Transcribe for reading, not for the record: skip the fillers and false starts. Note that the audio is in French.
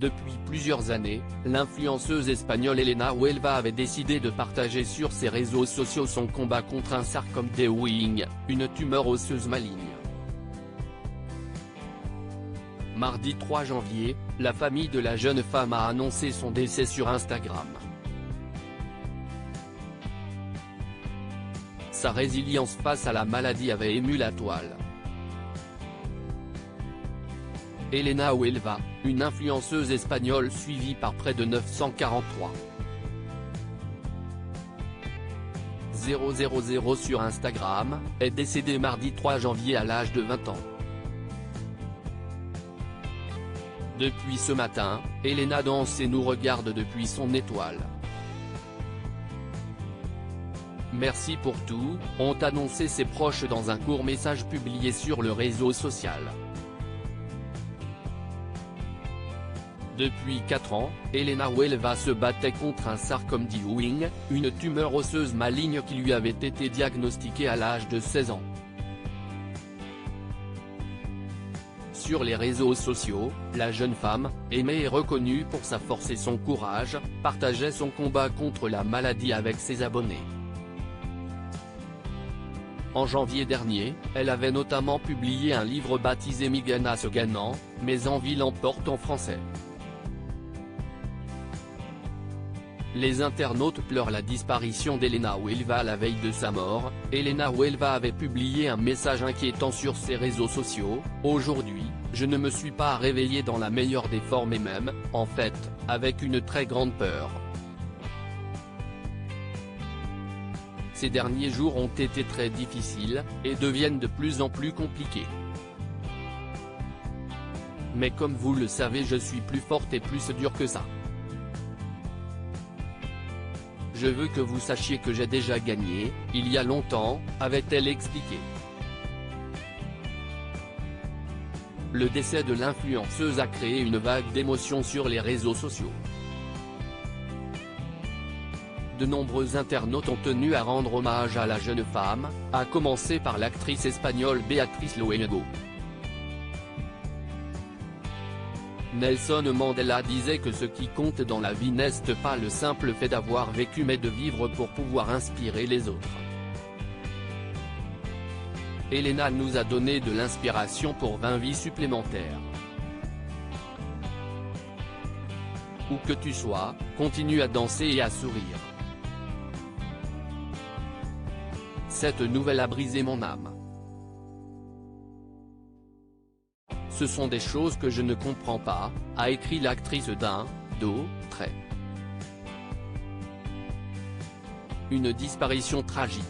Depuis plusieurs années, l'influenceuse espagnole Elena Huelva avait décidé de partager sur ses réseaux sociaux son combat contre un sarcome des Ewing, une tumeur osseuse maligne. Mardi 3 janvier, la famille de la jeune femme a annoncé son décès sur Instagram. Sa résilience face à la maladie avait ému la toile. Elena Huelva, une influenceuse espagnole suivie par près de 943 000 sur Instagram, est décédée mardi 3 janvier à l'âge de 20 ans. Depuis ce matin, Elena danse et nous regarde depuis son étoile. Merci pour tout, ont annoncé ses proches dans un court message publié sur le réseau social. Depuis 4 ans, Elena Huelva se battait contre un sarcome des Ewing, une tumeur osseuse maligne qui lui avait été diagnostiquée à l'âge de 16 ans. Sur les réseaux sociaux, la jeune femme, aimée et reconnue pour sa force et son courage, partageait son combat contre la maladie avec ses abonnés. En janvier dernier, elle avait notamment publié un livre baptisé Mi ganas gagnant, Mes envies l'emportent en français. Les internautes pleurent la disparition d'Elena Huelva la veille de sa mort. Elena Huelva avait publié un message inquiétant sur ses réseaux sociaux. Aujourd'hui, je ne me suis pas réveillée dans la meilleure des formes et même, en fait, avec une très grande peur. Ces derniers jours ont été très difficiles, et deviennent de plus en plus compliqués. Mais comme vous le savez, je suis plus forte et plus dure que ça. Je veux que vous sachiez que j'ai déjà gagné, il y a longtemps, avait-elle expliqué. Le décès de l'influenceuse a créé une vague d'émotions sur les réseaux sociaux. De nombreux internautes ont tenu à rendre hommage à la jeune femme, à commencer par l'actrice espagnole Beatriz Luengo. Nelson Mandela disait que ce qui compte dans la vie n'est pas le simple fait d'avoir vécu mais de vivre pour pouvoir inspirer les autres. Elena nous a donné de l'inspiration pour 20 vies supplémentaires. Où que tu sois, continue à danser et à sourire. Cette nouvelle a brisé mon âme. Ce sont des choses que je ne comprends pas, a écrit l'actrice d'un trait. Une disparition tragique.